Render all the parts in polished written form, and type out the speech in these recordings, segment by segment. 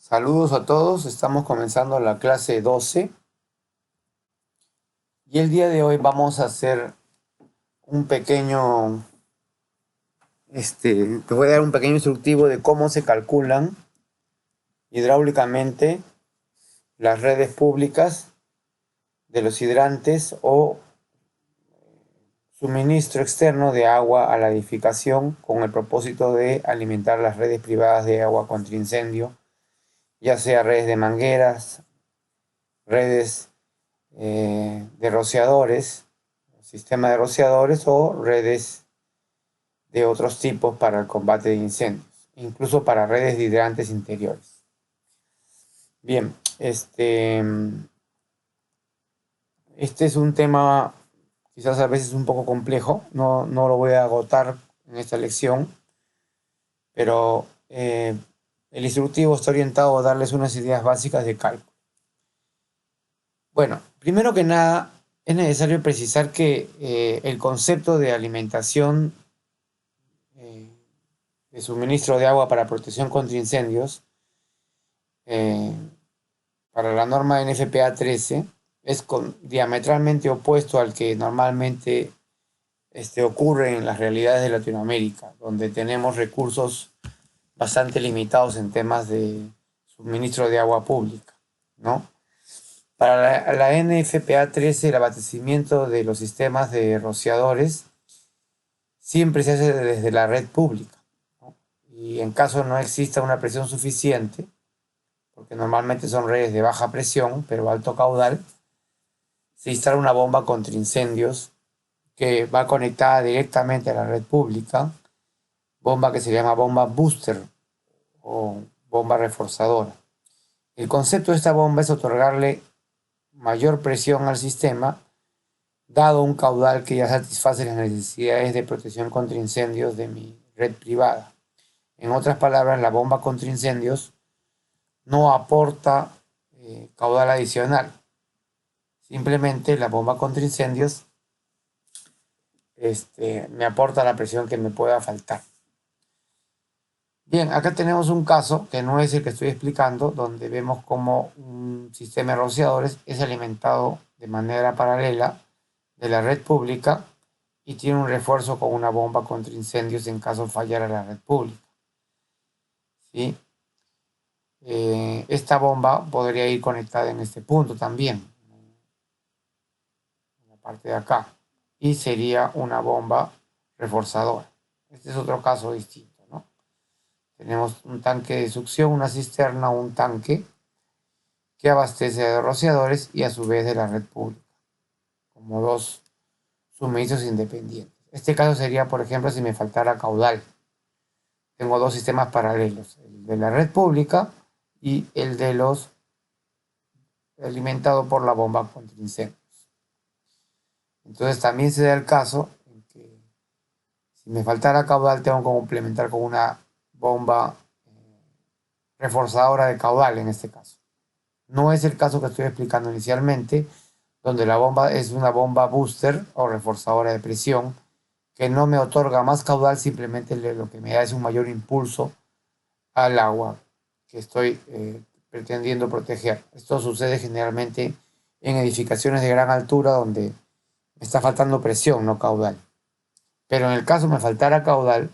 Saludos a todos, estamos comenzando la clase 12 y el día de hoy vamos a hacer un pequeño, te voy a dar un pequeño instructivo de cómo se calculan hidráulicamente las redes públicas de los hidrantes o suministro externo de agua a la edificación con el propósito de alimentar las redes privadas de agua contra incendio, ya sea redes de mangueras, redes de rociadores, sistema de rociadores o redes de otros tipos para el combate de incendios, incluso para redes de hidrantes interiores. Bien, este es un tema quizás a veces un poco complejo, no lo voy a agotar en esta lección, pero el instructivo está orientado a darles unas ideas básicas de cálculo. Bueno, primero que nada, es necesario precisar que el concepto de alimentación eh, de suministro de agua para protección contra incendios, eh, para la norma NFPA 13, es diametralmente opuesto al que normalmente ocurre en las realidades de Latinoamérica, donde tenemos recursos bastante limitados en temas de suministro de agua pública, ¿no? Para la NFPA 13, el abastecimiento de los sistemas de rociadores siempre se hace desde la red pública, ¿no? Y en caso no exista una presión suficiente, porque normalmente son redes de baja presión, pero alto caudal, se instala una bomba contra incendios que va conectada directamente a la red pública, bomba que se llama bomba booster o bomba reforzadora. El concepto de esta bomba es otorgarle mayor presión al sistema, dado un caudal que ya satisface las necesidades de protección contra incendios de mi red privada. En otras palabras, la bomba contra incendios no aporta caudal adicional. Simplemente la bomba contra incendios me aporta la presión que me pueda faltar. Bien, acá tenemos un caso que no es el que estoy explicando, donde vemos cómo un sistema de rociadores es alimentado de manera paralela de la red pública y tiene un refuerzo con una bomba contra incendios en caso fallara la red pública, ¿sí? Esta bomba podría ir conectada en este punto también, en la parte de acá, y sería una bomba reforzadora. Este es otro caso distinto, ¿no? Tenemos un tanque de succión, una cisterna, un tanque que abastece de rociadores y a su vez de la red pública, como dos suministros independientes. Este caso sería, por ejemplo, si me faltara caudal. Tengo dos sistemas paralelos, el de la red pública y el de los alimentado por la bomba contra incendios. Entonces también se da el caso en que si me faltara caudal tengo que complementar con una bomba reforzadora de caudal en este caso. No es el caso que estoy explicando inicialmente, donde la bomba es una bomba booster o reforzadora de presión que no me otorga más caudal, simplemente lo que me da es un mayor impulso al agua que estoy pretendiendo proteger. Esto sucede generalmente en edificaciones de gran altura donde me está faltando presión, no caudal. Pero en el caso me faltara caudal,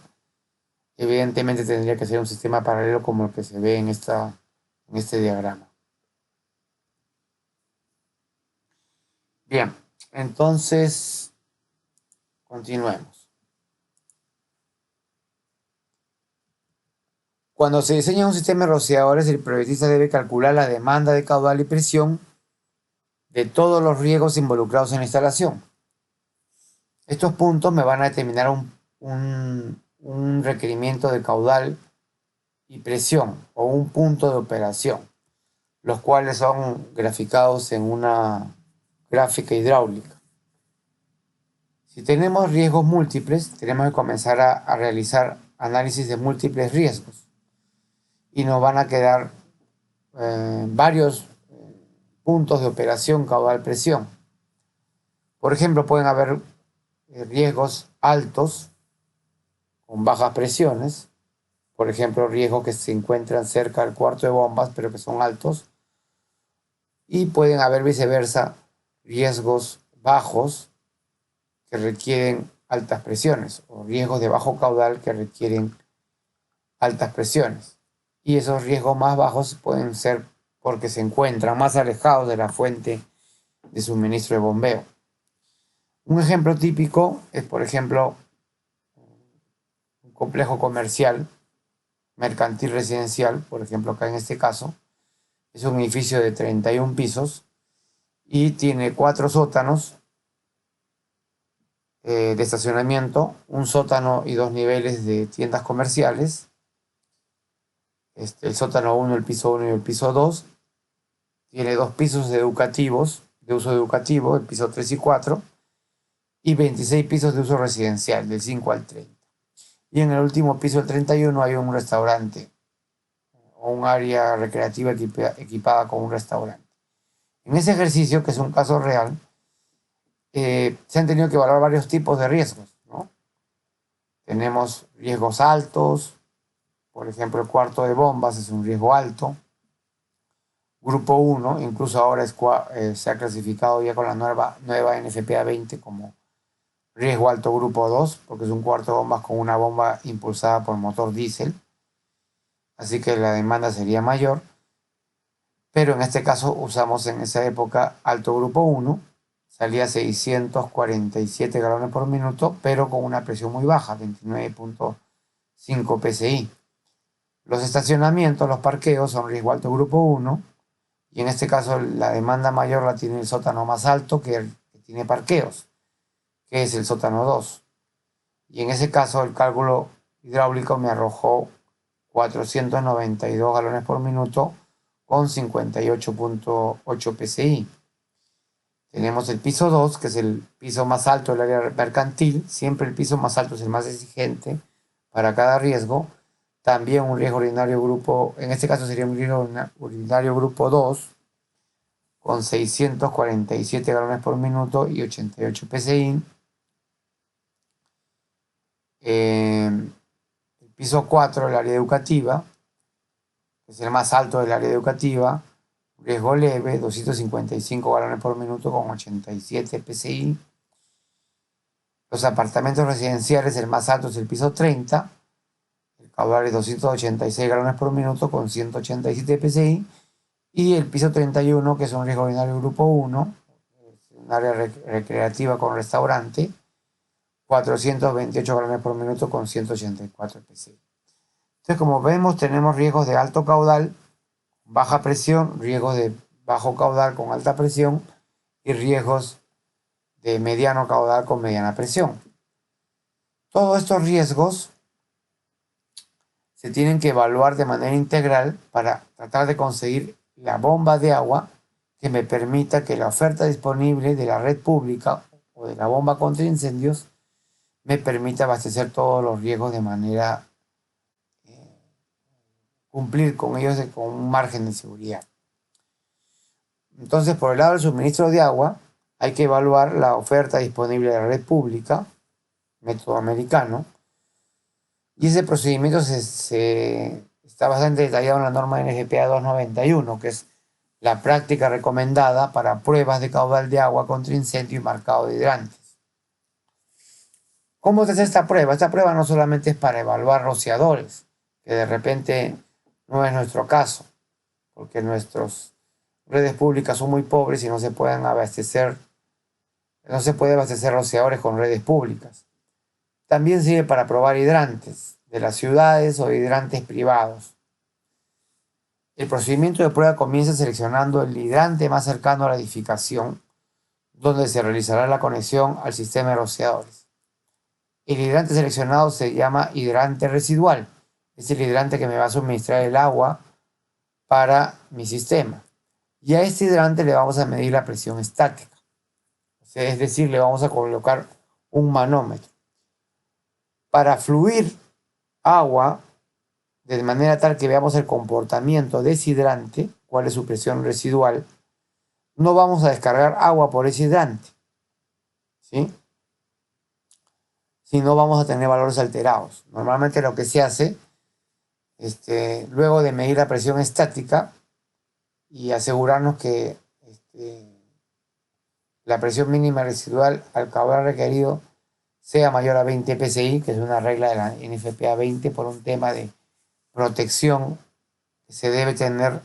evidentemente tendría que ser un sistema paralelo como el que se ve en este diagrama. Bien, entonces continuemos. Cuando se diseña un sistema de rociadores, el proyectista debe calcular la demanda de caudal y presión de todos los riegos involucrados en la instalación. Estos puntos me van a determinar un requerimiento de caudal y presión o un punto de operación, los cuales son graficados en una gráfica hidráulica. Si tenemos riesgos múltiples, tenemos que comenzar a realizar análisis de múltiples riesgos y nos van a quedar varios puntos de operación caudal-presión. Por ejemplo, pueden haber riesgos altos con bajas presiones por ejemplo, riesgos que se encuentran cerca del cuarto de bombas, pero que son altos, y pueden haber viceversa riesgos bajos que requieren altas presiones o riesgos de bajo caudal que requieren altas presiones. Y esos riesgos más bajos pueden ser porque se encuentran más alejados de la fuente de suministro de bombeo. Un ejemplo típico es, por ejemplo, un complejo comercial, mercantil residencial, por ejemplo, acá en este caso, es un edificio de 31 pisos y tiene 4 sótanos de estacionamiento, un sótano y 2 niveles de tiendas comerciales, el sótano 1, el piso 1 y el piso 2, tiene 2 pisos educativos, de uso educativo, el piso 3 y 4, y 26 pisos de uso residencial, del 5 al 30. Y en el último piso, el 31, hay un restaurante o un área recreativa equipada con un restaurante. En ese ejercicio, que es un caso real, se han tenido que evaluar varios tipos de riesgos, ¿no? Tenemos riesgos altos, por ejemplo, el cuarto de bombas es un riesgo alto. Grupo 1, incluso ahora se ha clasificado ya con la nueva NFPA 20 como riesgo alto grupo 2, porque es un cuarto de bombas con una bomba impulsada por motor diésel, así que la demanda sería mayor. Pero en este caso usamos en esa época alto grupo 1, salía 647 galones por minuto, pero con una presión muy baja, 29.5 psi. Los estacionamientos, los parqueos son riesgo alto grupo 1, y en este caso la demanda mayor la tiene el sótano más alto que tiene parqueos, que es el sótano 2. Y en ese caso el cálculo hidráulico me arrojó 492 galones por minuto con 58.8 psi. Tenemos el piso 2, que es el piso más alto del área mercantil. Siempre el piso más alto es el más exigente para cada riesgo. También un riesgo urinario grupo, en este caso sería un riesgo urinario grupo 2, con 647 galones por minuto y 88 psi. El piso 4, el área educativa, que es el más alto del área educativa, riesgo leve, 255 galones por minuto con 87 psi. Los apartamentos residenciales, el más alto es el piso 30, el caudal es 286 galones por minuto con 187 psi. Y el piso 31, que es un riesgo ordinario grupo 1, un área recreativa con restaurante, 428 galones por minuto con 184 psi. Entonces, como vemos, tenemos riesgos de alto caudal, baja presión, riesgos de bajo caudal con alta presión y riesgos de mediano caudal con mediana presión. Todos estos riesgos se tienen que evaluar de manera integral para tratar de conseguir la bomba de agua que me permita que la oferta disponible de la red pública o de la bomba contra incendios me permita abastecer todos los riesgos de manera cumplir con ellos con un margen de seguridad. Entonces, por el lado del suministro de agua, hay que evaluar la oferta disponible de la red pública, método americano, y ese procedimiento está bastante detallado en la norma NFPA 291, que es la práctica recomendada para pruebas de caudal de agua contra incendio y marcado de hidrantes. ¿Cómo se hace esta prueba? Esta prueba no solamente es para evaluar rociadores, que de repente no es nuestro caso, porque nuestras redes públicas son muy pobres y no se puede abastecer rociadores con redes públicas. También sirve para probar hidrantes de las ciudades o hidrantes privados. El procedimiento de prueba comienza seleccionando el hidrante más cercano a la edificación, donde se realizará la conexión al sistema de rociadores. El hidrante seleccionado se llama hidrante residual. Es el hidrante que me va a suministrar el agua para mi sistema. Y a este hidrante le vamos a medir la presión estática. Es decir, le vamos a colocar un manómetro. Para fluir agua de manera tal que veamos el comportamiento de ese hidrante, cuál es su presión residual, no vamos a descargar agua por ese hidrante, ¿sí? Si no, vamos a tener valores alterados. Normalmente lo que se hace luego de medir la presión estática y asegurarnos que la presión mínima residual al caudal requerido sea mayor a 20 psi, que es una regla de la NFPA 20 por un tema de protección que se debe tener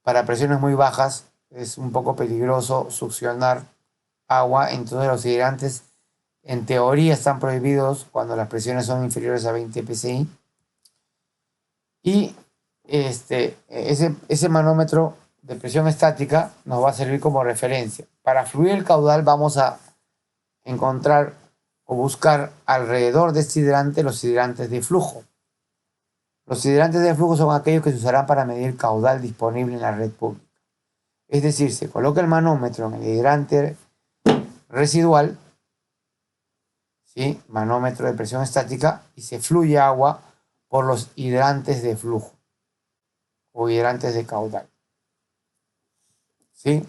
para presiones muy bajas. Es un poco peligroso succionar agua, entonces los hidrantes en teoría están prohibidos cuando las presiones son inferiores a 20 psi. Y ese manómetro de presión estática nos va a servir como referencia. Para fluir el caudal vamos a encontrar o buscar alrededor de este hidrante los hidrantes de flujo. Los hidrantes de flujo son aquellos que se usarán para medir el caudal disponible en la red pública. Es decir, se coloca el manómetro en el hidrante residual, ¿sí? Manómetro de presión estática, y se fluye agua por los hidrantes de flujo o hidrantes de caudal, ¿sí?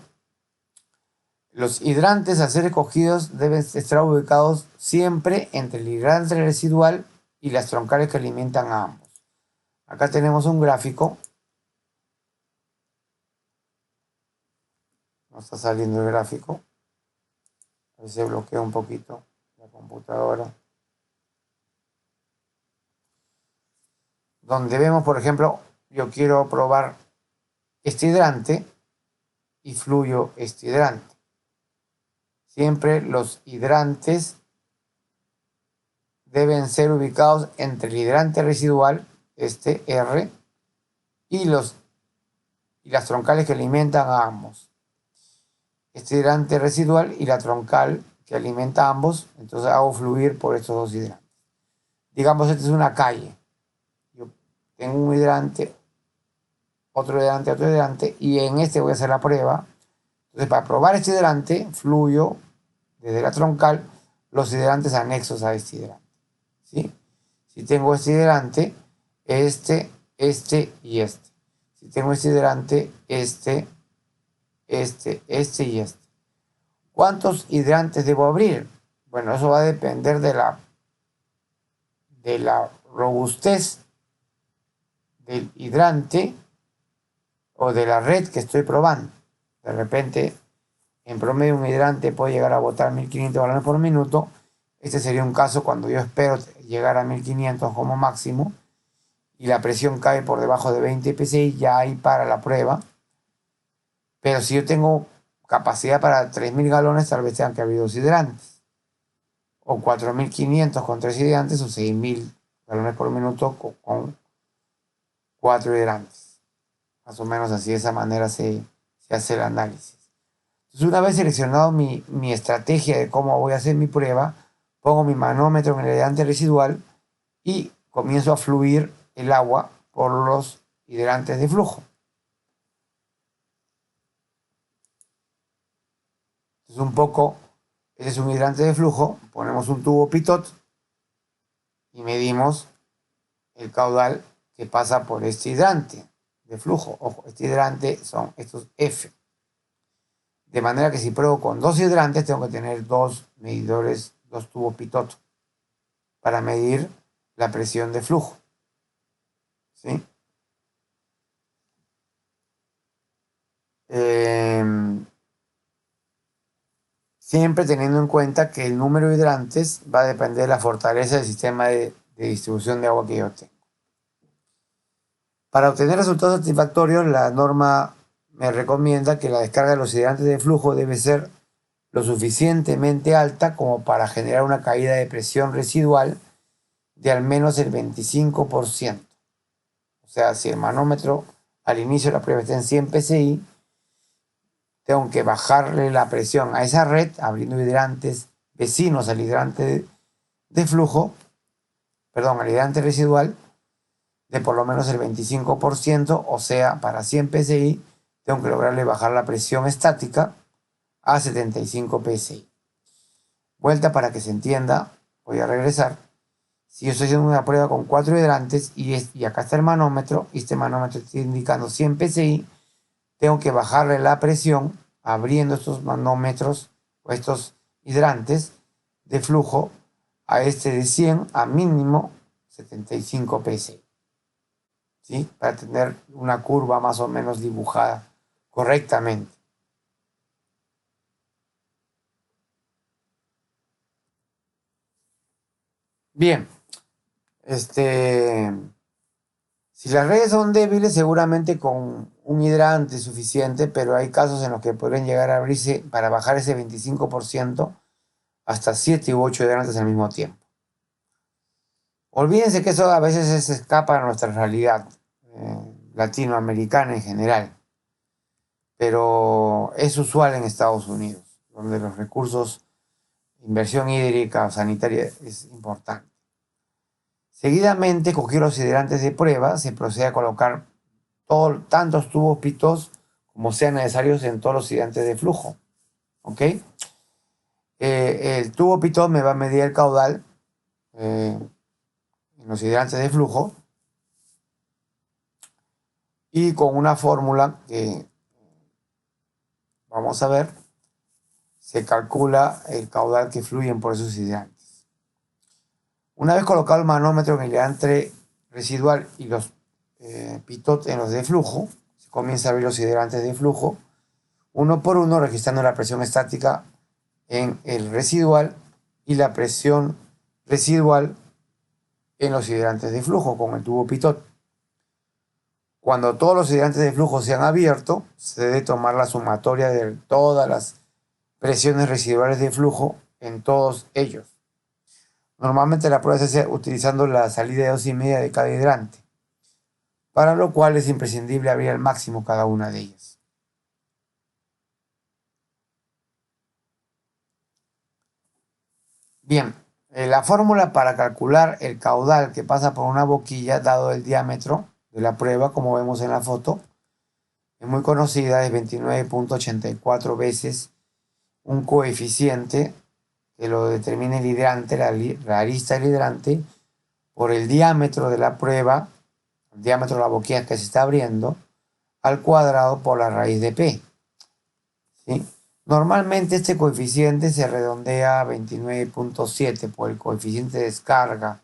Los hidrantes a ser escogidos deben estar ubicados siempre entre el hidrante residual y las troncales que alimentan a ambos. Acá tenemos un gráfico. No está saliendo el gráfico. A ver si se bloquea un poquito la computadora. Donde vemos, por ejemplo, yo quiero probar este hidrante y fluyo este hidrante. Siempre los hidrantes deben ser ubicados entre el hidrante residual, este R, y las troncales que alimentan a ambos. Este hidrante residual y la troncal que alimenta a ambos, entonces hago fluir por estos dos hidrantes. Digamos, esta es una calle. Yo tengo un hidrante, otro hidrante, y en este voy a hacer la prueba. Entonces, para probar este hidrante, fluyo desde la troncal los hidrantes anexos a este hidrante, ¿sí? Si tengo este hidrante, este y este. Si tengo este hidrante, este y este. ¿Cuántos hidrantes debo abrir? Bueno, eso va a depender de la robustez del hidrante o de la red que estoy probando. De repente, en promedio, un hidrante puede llegar a botar 1500 galones por minuto. Este sería un caso cuando yo espero llegar a 1500 como máximo y la presión cae por debajo de 20 psi, ya ahí para la prueba. Pero si yo tengo capacidad para 3000 galones, tal vez tengan que abrir dos hidrantes. O 4500 con tres hidrantes, o 6000 galones por minuto con cuatro hidrantes. Más o menos así, de esa manera se hace el análisis. Entonces, una vez seleccionado mi estrategia de cómo voy a hacer mi prueba, pongo mi manómetro en el hidrante residual y comienzo a fluir el agua por los hidrantes de flujo. Entonces, un poco, ese es un hidrante de flujo, ponemos un tubo pitot y medimos el caudal que pasa por este hidrante de flujo. Ojo, este hidrante son estos F. De manera que si pruebo con dos hidrantes, tengo que tener dos medidores, dos tubos pitot, para medir la presión de flujo, ¿sí? Siempre teniendo en cuenta que el número de hidrantes va a depender de la fortaleza del sistema de distribución de agua que yo tengo. Para obtener resultados satisfactorios, la norma me recomienda que la descarga de los hidrantes de flujo debe ser lo suficientemente alta como para generar una caída de presión residual de al menos el 25%. O sea, si el manómetro al inicio de la prueba está en 100 psi, tengo que bajarle la presión a esa red, abriendo hidrantes vecinos al hidrante de flujo, perdón, al hidrante residual, de por lo menos el 25%, o sea, para 100 psi, tengo que lograrle bajar la presión estática a 75 psi. Vuelta para que se entienda, voy a regresar. Si yo estoy haciendo una prueba con 4 hidrantes y acá está el manómetro, y este manómetro está indicando 100 psi, tengo que bajarle la presión abriendo estos manómetros o estos hidrantes de flujo a este de 100 a mínimo 75 psi. ¿sí? Para tener una curva más o menos dibujada correctamente. Bien, si las redes son débiles, seguramente con un hidrante es suficiente, pero hay casos en los que podrían llegar a abrirse para bajar ese 25% hasta 7 u 8 hidrantes al mismo tiempo. Olvídense que eso a veces se escapa a nuestra realidad latinoamericana en general, pero es usual en Estados Unidos, donde los recursos, inversión hídrica o sanitaria es importante. Seguidamente, cogió los hidrantes de prueba, se procede a colocar tantos tubos pitos como sean necesarios en todos los hidrantes de flujo. ¿Ok? El tubo pitot me va a medir el caudal en los hidrantes de flujo y con una fórmula que vamos a ver, se calcula el caudal que fluyen por esos hidrantes. Una vez colocado el manómetro en el hidrante residual y los pitot en los de flujo, se comienza a abrir los hidrantes de flujo uno por uno, registrando la presión estática en el residual y la presión residual en los hidrantes de flujo con el tubo pitot. Cuando todos los hidrantes de flujo se han abierto, se debe tomar la sumatoria de todas las presiones residuales de flujo en todos ellos. Normalmente la prueba se hace utilizando la salida de 2,5 de cada hidrante, para lo cual es imprescindible abrir al máximo cada una de ellas. Bien, la fórmula para calcular el caudal que pasa por una boquilla, dado el diámetro de la prueba, como vemos en la foto, es muy conocida, es 29.84 veces un coeficiente que lo determina el hidrante, la arista del hidrante, por el diámetro de la prueba, el diámetro de la boquilla que se está abriendo, al cuadrado por la raíz de P. ¿Sí? Normalmente este coeficiente se redondea a 29.7 por el coeficiente de descarga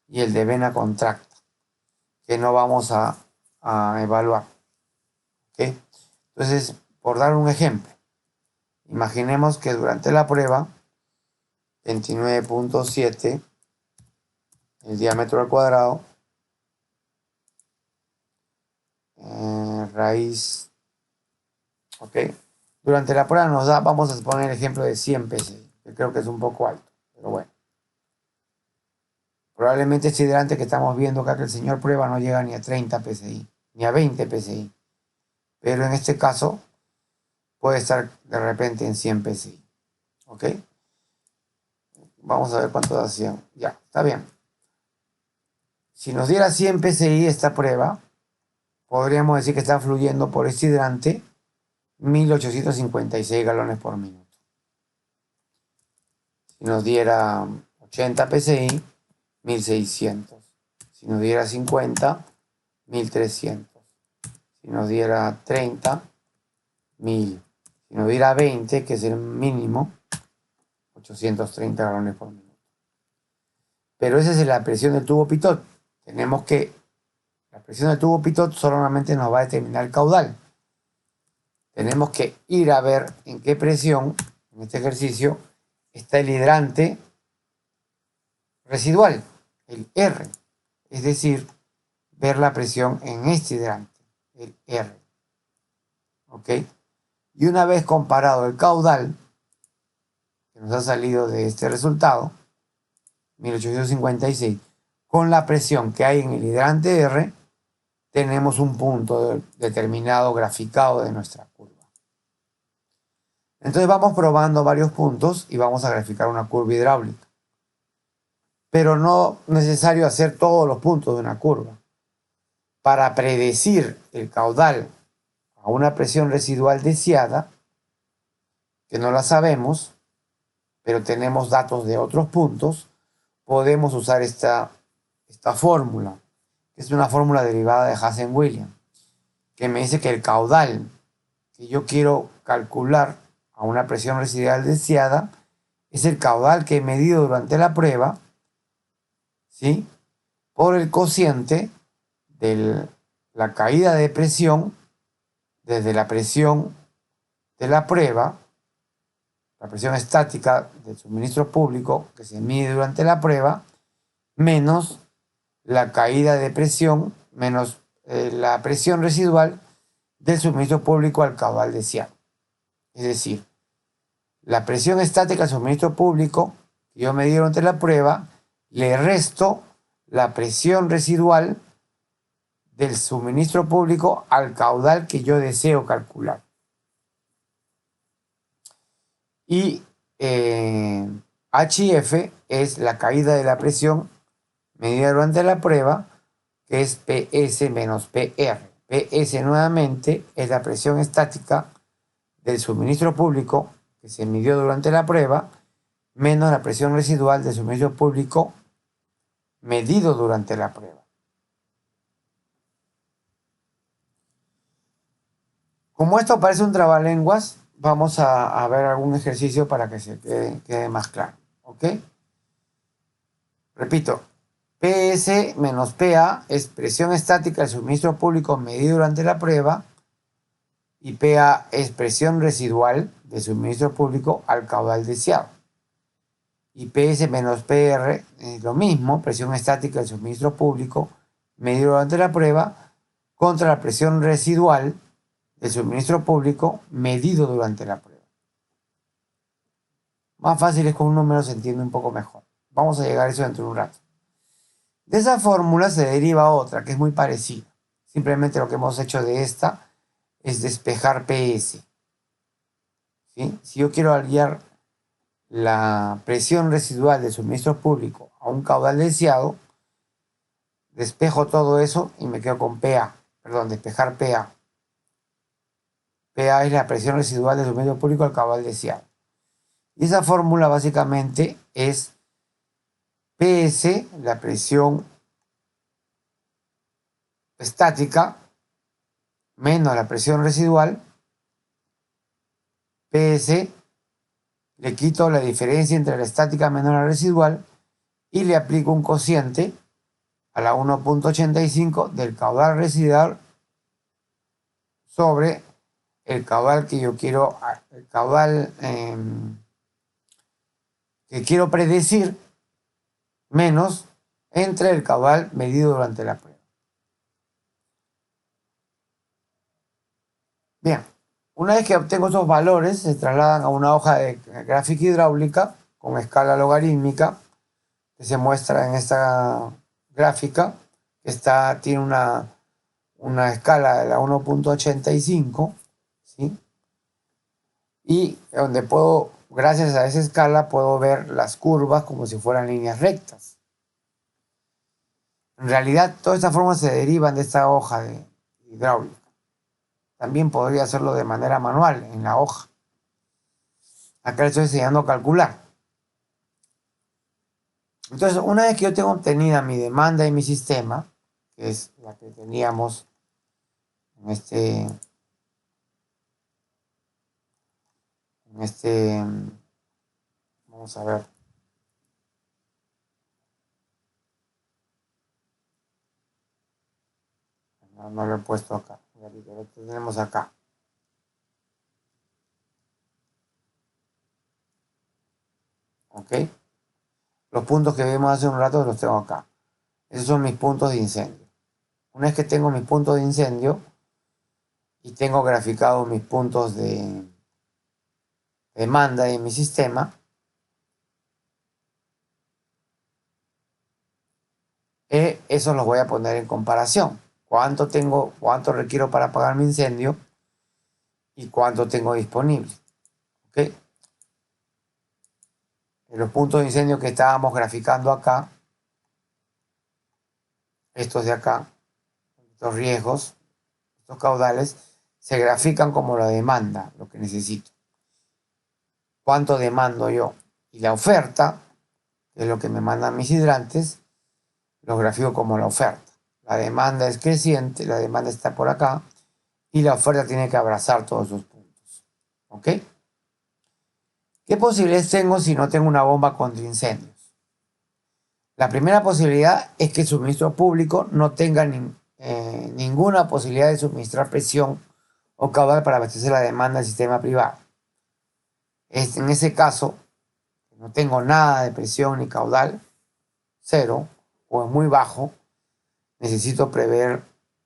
y el de vena contracta, que no vamos a evaluar. ¿Okay? Entonces, por dar un ejemplo, imaginemos que durante la prueba, 29.7, el diámetro al cuadrado, raíz, ok. Durante la prueba nos da, vamos a poner el ejemplo de 100 psi, que creo que es un poco alto, pero bueno. Probablemente este hidrante que estamos viendo acá que el señor prueba no llega ni a 30 psi, ni a 20 psi. Pero en este caso puede estar de repente en 100 psi. ¿Ok? Vamos a ver cuánto da 100. Ya, está bien. Si nos diera 100 psi esta prueba, podríamos decir que está fluyendo por este hidrante 1856 galones por minuto. Si nos diera 80 psi, 1600. Si nos diera 50, 1300. Si nos diera 30, 1000. Si nos diera 20, que es el mínimo, 830 galones por minuto. Pero esa es la presión del tubo pitot. Tenemos que, la presión del tubo pitot solamente nos va a determinar el caudal. Tenemos que ir a ver en qué presión, en este ejercicio, está el hidrante residual, el R. Es decir, ver la presión en este hidrante, el R. ¿Ok? Y una vez comparado el caudal que nos ha salido de este resultado, 1856, con la presión que hay en el hidrante R, tenemos un punto determinado graficado de nuestra curva. Entonces vamos probando varios puntos y vamos a graficar una curva hidráulica. Pero no es necesario hacer todos los puntos de una curva. Para predecir el caudal a una presión residual deseada, que no la sabemos, pero tenemos datos de otros puntos, podemos usar esta fórmula, que es una fórmula derivada de Hazen-Williams, que me dice que el caudal que yo quiero calcular a una presión residual deseada es el caudal que he medido durante la prueba, ¿sí? Por el cociente del la caída de presión desde la presión de la prueba, la presión estática del suministro público que se mide durante la prueba, menos la caída de presión, menos la presión residual del suministro público al caudal deseado. Es decir, la presión estática del suministro público que yo medí durante la prueba, le resto la presión residual del suministro público al caudal que yo deseo calcular. Y HF es la caída de la presión medida durante la prueba, que es PS menos PR. PS nuevamente es la presión estática del suministro público que se midió durante la prueba, menos la presión residual del suministro público medido durante la prueba. Como esto parece un trabalenguas, vamos a ver algún ejercicio para que se quede más claro. ¿Ok? Repito, PS menos PA es presión estática del suministro público medido durante la prueba y PA es presión residual del suministro público al caudal deseado. Y PS menos PR es lo mismo, presión estática del suministro público medido durante la prueba contra la presión residual del suministro público medido durante la prueba. Más fácil es con un número, se entiende un poco mejor. Vamos a llegar a eso dentro de un rato. De esa fórmula se deriva otra que es muy parecida. Simplemente lo que hemos hecho de esta es despejar PS. ¿Sí? Si yo quiero aliar la presión residual del suministro público a un caudal deseado, despejo todo eso y me quedo con PA. Perdón, despejar PA. PA es la presión residual del suministro público al caudal deseado. Y esa fórmula básicamente es PS, la presión estática, menos la presión residual. PS, le quito la diferencia entre la estática menos la residual y le aplico un cociente a la 1.85 del caudal residual sobre el caudal que yo quiero, el caudal que quiero predecir, menos entre el caudal medido durante la prueba. Bien, una vez que obtengo esos valores, se trasladan a una hoja de gráfica hidráulica con escala logarítmica, que se muestra en esta gráfica, que tiene una escala de la 1.85, ¿sí? Y donde puedo, gracias a esa escala, puedo ver las curvas como si fueran líneas rectas. En realidad, todas estas formas se derivan de esta hoja de hidráulica. También podría hacerlo de manera manual, en la hoja. Acá le estoy enseñando a calcular. Entonces, una vez que yo tengo obtenida mi demanda y mi sistema, que es la que teníamos en vamos a ver. No lo he puesto acá. Lo tenemos acá. ¿Ok? Los puntos que vimos hace un rato los tengo acá. Esos son mis puntos de incendio. Una vez que tengo mis puntos de incendio y tengo graficados mis puntos de demanda en mi sistema, eso los voy a poner en comparación. ¿Cuánto requiero para apagar mi incendio? Y cuánto tengo disponible. ¿Ok? En los puntos de incendio que estábamos graficando acá, estos de acá, estos riesgos, estos caudales, se grafican como la demanda, lo que necesito. ¿Cuánto demando yo? Y la oferta, que es lo que me mandan mis hidrantes, lo grafico como la oferta. La demanda es creciente, la demanda está por acá, y la oferta tiene que abrazar todos esos puntos. ¿Ok? ¿Qué posibilidades tengo si no tengo una bomba contra incendios? La primera posibilidad es que el suministro público no tenga ninguna posibilidad de suministrar presión o caudal para abastecer la demanda del sistema privado. En ese caso, no tengo nada de presión ni caudal, cero, o es muy bajo, necesito prever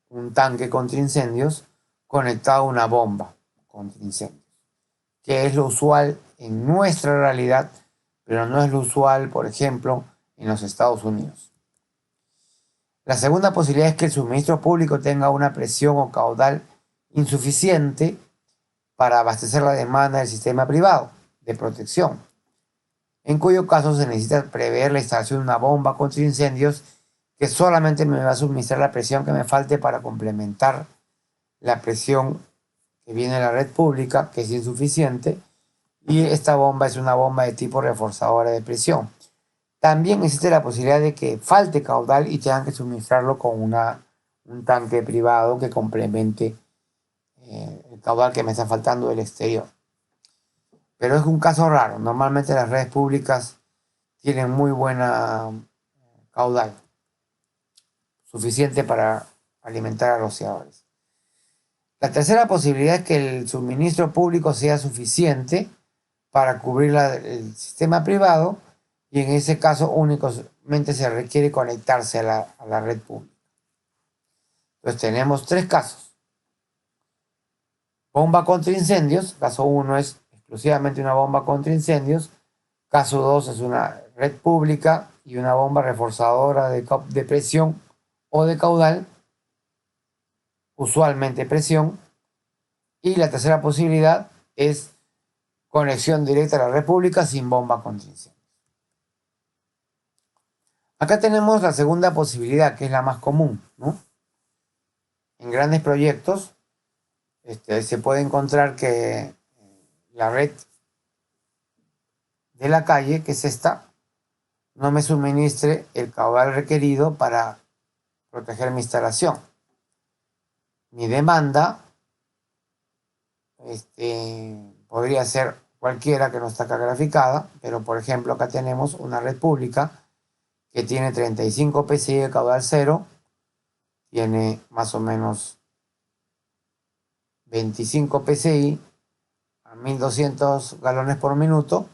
un tanque contra incendios conectado a una bomba contra incendios, que es lo usual en nuestra realidad, pero no es lo usual, por ejemplo, en los Estados Unidos. La segunda posibilidad es que el suministro público tenga una presión o caudal insuficiente para abastecer la demanda del sistema privado de protección, en cuyo caso se necesita prever la instalación de una bomba contra incendios que solamente me va a suministrar la presión que me falte para complementar la presión que viene de la red pública, que es insuficiente, y esta bomba es una bomba de tipo reforzadora de presión. También existe la posibilidad de que falte caudal y tengan que suministrarlo con un tanque privado que complemente el caudal que me está faltando del exterior. Pero es un caso raro. Normalmente las redes públicas tienen muy buena caudal, suficiente para alimentar a rociadores. La tercera posibilidad es que el suministro público sea suficiente para cubrir el sistema privado, y en ese caso únicamente se requiere conectarse a la red pública. Entonces tenemos tres casos. Bomba contra incendios, caso 1 es exclusivamente una bomba contra incendios, caso 2 es una red pública y una bomba reforzadora de presión o de caudal, usualmente presión, y la tercera posibilidad es conexión directa a la red pública sin bomba contra incendios. Acá tenemos la segunda posibilidad, que es la más común, ¿no? En grandes proyectos se puede encontrar que la red de la calle, que es esta, no me suministre el caudal requerido para proteger mi instalación. Mi demanda podría ser cualquiera que no está acá graficada, pero por ejemplo acá tenemos una red pública que tiene 35 psi de caudal cero, tiene más o menos 25 psi a 1200 galones por minuto,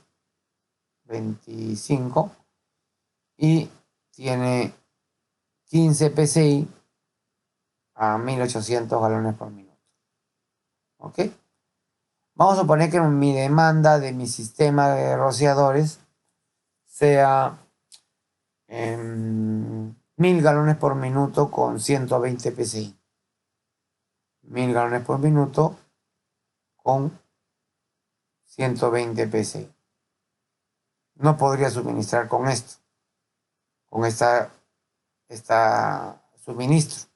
25, y tiene 15 psi a 1800 galones por minuto. ¿Ok? Vamos a suponer que mi demanda de mi sistema de rociadores sea 1000 galones por minuto con 120 psi. 1000 galones por minuto con 120 psi. No podría suministrar con esto, con esta suministro.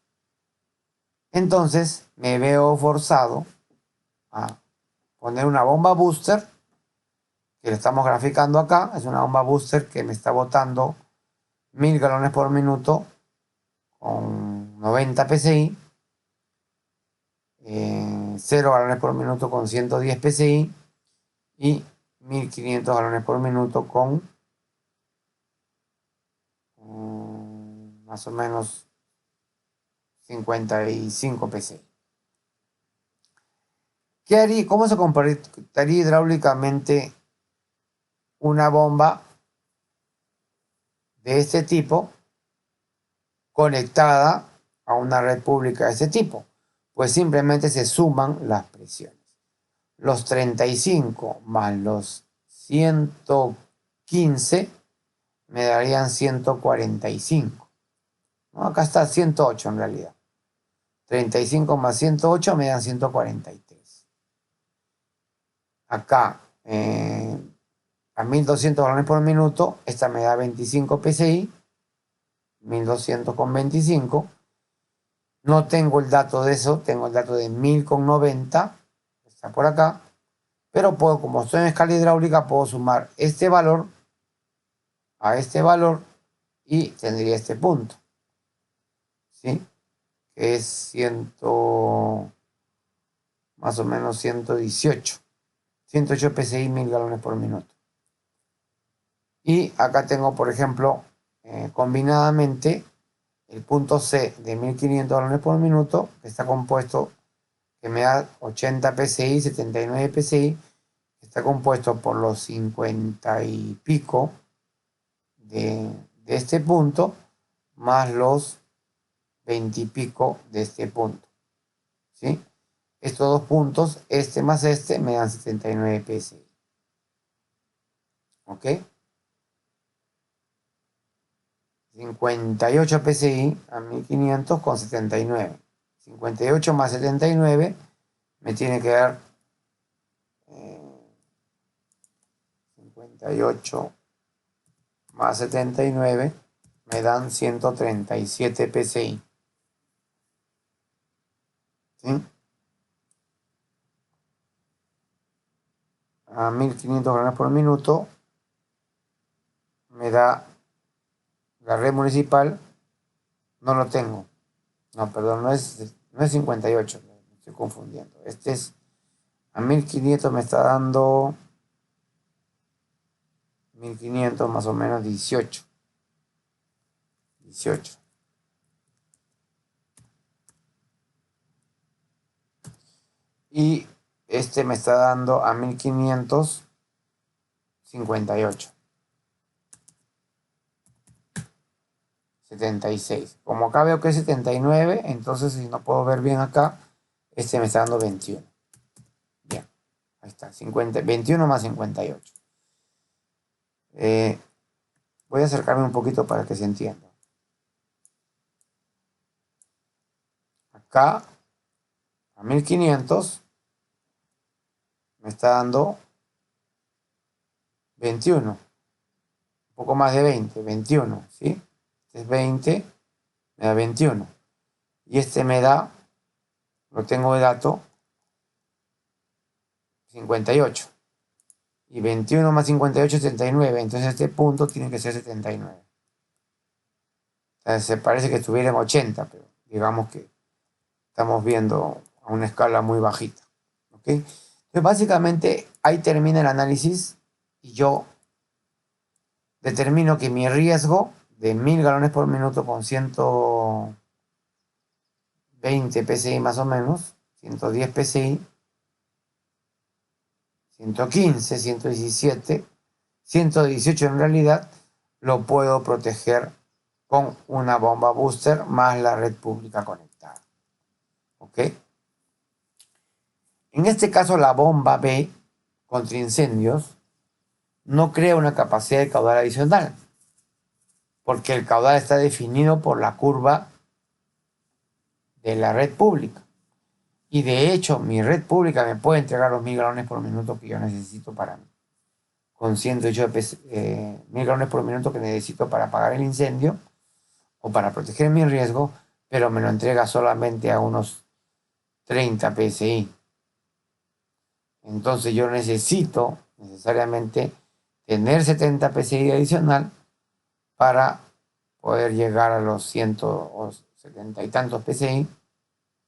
Entonces me veo forzado a poner una bomba booster, que lo estamos graficando acá. Es una bomba booster que me está botando 1000 galones por minuto con 90 psi, 0 galones por minuto con 110 psi y 1500 galones por minuto con más o menos 55 psi. ¿Qué haría? ¿Cómo se comportaría hidráulicamente una bomba de este tipo conectada a una red pública de este tipo? Pues simplemente se suman las presiones. Los 35 más los 115 me darían 145. ¿No? Acá está 108 en realidad. 35 más 108 me dan 143. Acá a 1200 galones por minuto, esta me da 25 psi, 1200 con 25. No tengo el dato de eso, tengo el dato de 1000 con 90, está por acá, pero puedo, como estoy en escala hidráulica, puedo sumar este valor a este valor y tendría este punto, ¿sí? Que es más o menos 118 psi, 1000 galones por minuto. Y acá tengo, por ejemplo, combinadamente el punto C de 1500 galones por minuto, que está compuesto, que me da 80 psi, 79 psi, está compuesto por los 50 y pico de este punto, más los 20 y pico de este punto, ¿sí? Estos dos puntos, este más este, me dan 79 psi. ¿Ok? 58 psi a 1500 con 79. 58 más 79 me tiene que dar 58 más 79 me dan 137 psi. ¿Sí? A 1500 galones por minuto me da la red municipal. No lo tengo. No, perdón, no es 58. Me estoy confundiendo. Este es a 1500 me está dando 1500 más o menos 18. 18. Y este me está dando a 1500 58. 76. Como acá veo que es 79, entonces si no puedo ver bien acá, este me está dando 21. Bien, ahí está, 21 más 58. Voy a acercarme un poquito para que se entienda. Acá, a 1500, me está dando 21. Un poco más de 20, 21, ¿sí? Este es 20, me da 21. Y este me da, lo tengo de dato, 58. Y 21 más 58 es 79. Entonces este punto tiene que ser 79. O sea, se parece que estuviera en 80, pero digamos que estamos viendo a una escala muy bajita. ¿Ok? Entonces básicamente ahí termina el análisis y yo determino que mi riesgo de 1000 galones por minuto con 120 psi más o menos, 110 psi, 115, 117, 118 en realidad, lo puedo proteger con una bomba booster más la red pública conectada. ¿Ok? En este caso, la bomba B contra incendios no crea una capacidad de caudal adicional, porque el caudal está definido por la curva de la red pública. Y de hecho, mi red pública me puede entregar los 1000 galones por minuto que yo necesito para mí. Con 108 1000 galones por minuto que necesito para apagar el incendio o para proteger mi riesgo, pero me lo entrega solamente a unos 30 psi. Entonces yo necesito necesariamente tener 70 psi adicional para poder llegar a los 170 y tantos psi,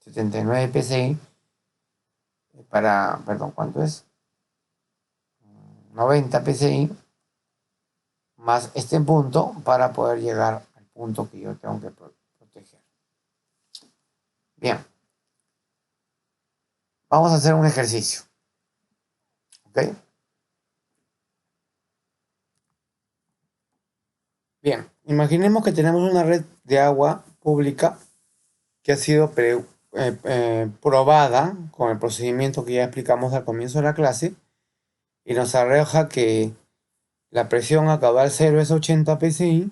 79 psi, perdón, ¿cuánto es? 90 psi, más este punto para poder llegar al punto que yo tengo que proteger. Bien, vamos a hacer un ejercicio. ¿Ok? Bien, imaginemos que tenemos una red de agua pública que ha sido probada con el procedimiento que ya explicamos al comienzo de la clase y nos arroja que la presión a caudal cero es 80 psi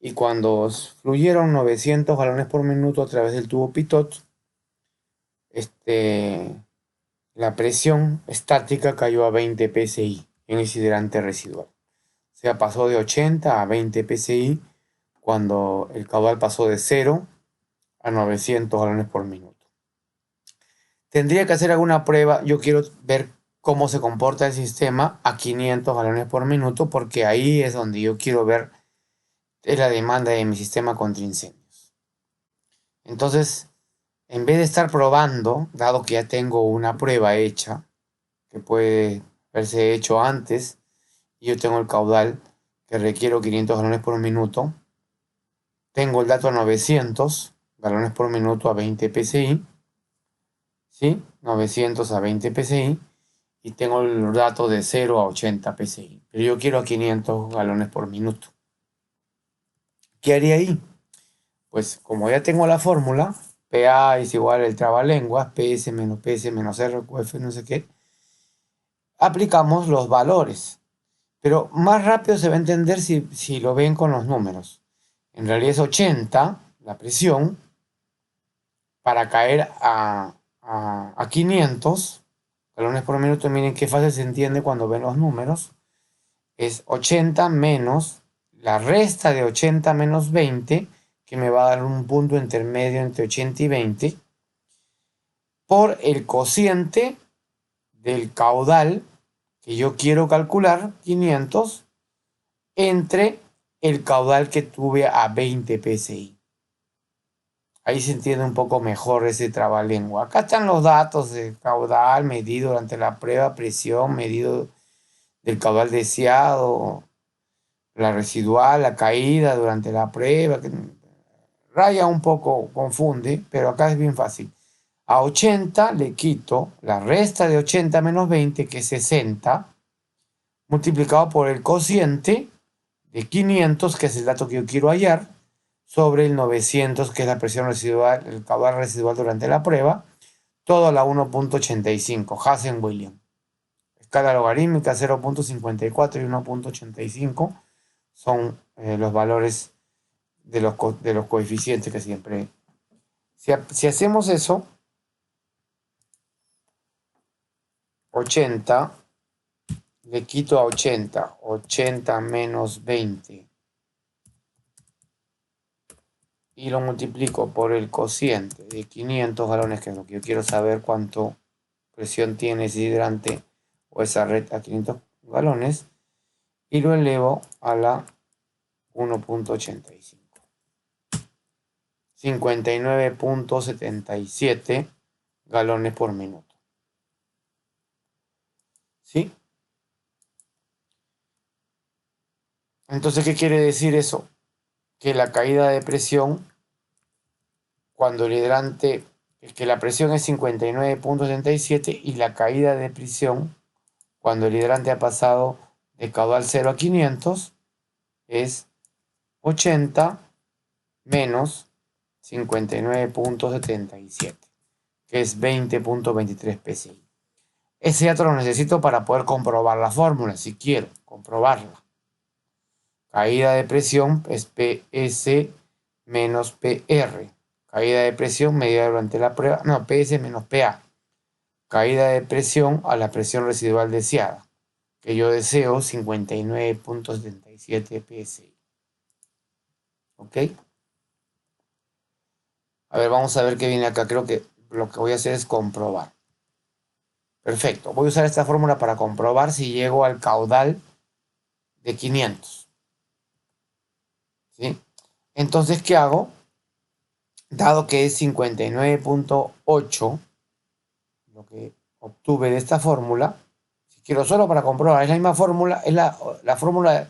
y cuando fluyeron 900 galones por minuto a través del tubo Pitot, la presión estática cayó a 20 psi en ese hidrante residual. O sea, pasó de 80 a 20 psi cuando el caudal pasó de 0 a 900 galones por minuto. Tendría que hacer alguna prueba. Yo quiero ver cómo se comporta el sistema a 500 galones por minuto porque ahí es donde yo quiero ver la demanda de mi sistema contra incendios. Entonces, en vez de estar probando, dado que ya tengo una prueba hecha, que puede haberse hecho antes, y yo tengo el caudal que requiero 500 galones por minuto, tengo el dato 900 galones por minuto a 20 psi, ¿sí? 900 a 20 psi, y tengo el dato de 0 a 80 psi, pero yo quiero 500 galones por minuto. ¿Qué haría ahí? Pues como ya tengo la fórmula, PA es igual al trabalenguas, PS menos PS menos RQF, no sé qué, aplicamos los valores. Pero más rápido se va a entender si lo ven con los números. En realidad es 80 la presión para caer a 500 galones por minuto. Miren qué fácil se entiende cuando ven los números. Es 80 menos la resta de 80 menos 20, que me va a dar un punto intermedio entre 80 y 20, por el cociente del caudal que yo quiero calcular, 500, entre el caudal que tuve a 20 psi. Ahí se entiende un poco mejor ese trabalengua. Acá están los datos de caudal medido durante la prueba, presión, medido del caudal deseado, la residual, la caída durante la prueba, que raya un poco, confunde, pero acá es bien fácil. A 80 le quito la resta de 80 menos 20, que es 60, multiplicado por el cociente de 500, que es el dato que yo quiero hallar, sobre el 900, que es la presión residual, el caudal residual durante la prueba, todo a la 1.85, Hazen-Williams. Escala logarítmica 0.54 y 1.85 son los valores de los coeficientes que siempre... Si hacemos eso, 80, le quito a 80, 80 menos 20, y lo multiplico por el cociente de 500 galones, que es lo que yo quiero saber cuánto presión tiene ese hidrante o esa red a 500 galones, y lo elevo a la 1.85. 59.77 galones por minuto. ¿Sí? Entonces, ¿qué quiere decir eso? Que la caída de presión, cuando el hidrante, que la presión es 59.77 y la caída de presión, cuando el hidrante ha pasado de caudal 0 a 500, es 80 menos 59.77, que es 20.23 psi. Ese dato lo necesito para poder comprobar la fórmula, si quiero comprobarla. Caída de presión es PS menos PR. Caída de presión medida durante la prueba, no, PS menos PA. Caída de presión a la presión residual deseada, que yo deseo 59.77 psi. ¿Ok? A ver, vamos a ver qué viene acá. Creo que lo que voy a hacer es comprobar. Perfecto. Voy a usar esta fórmula para comprobar si llego al caudal de 500. ¿Sí? Entonces, ¿qué hago? Dado que es 59.8 lo que obtuve de esta fórmula, si quiero solo para comprobar, es la misma fórmula, es la fórmula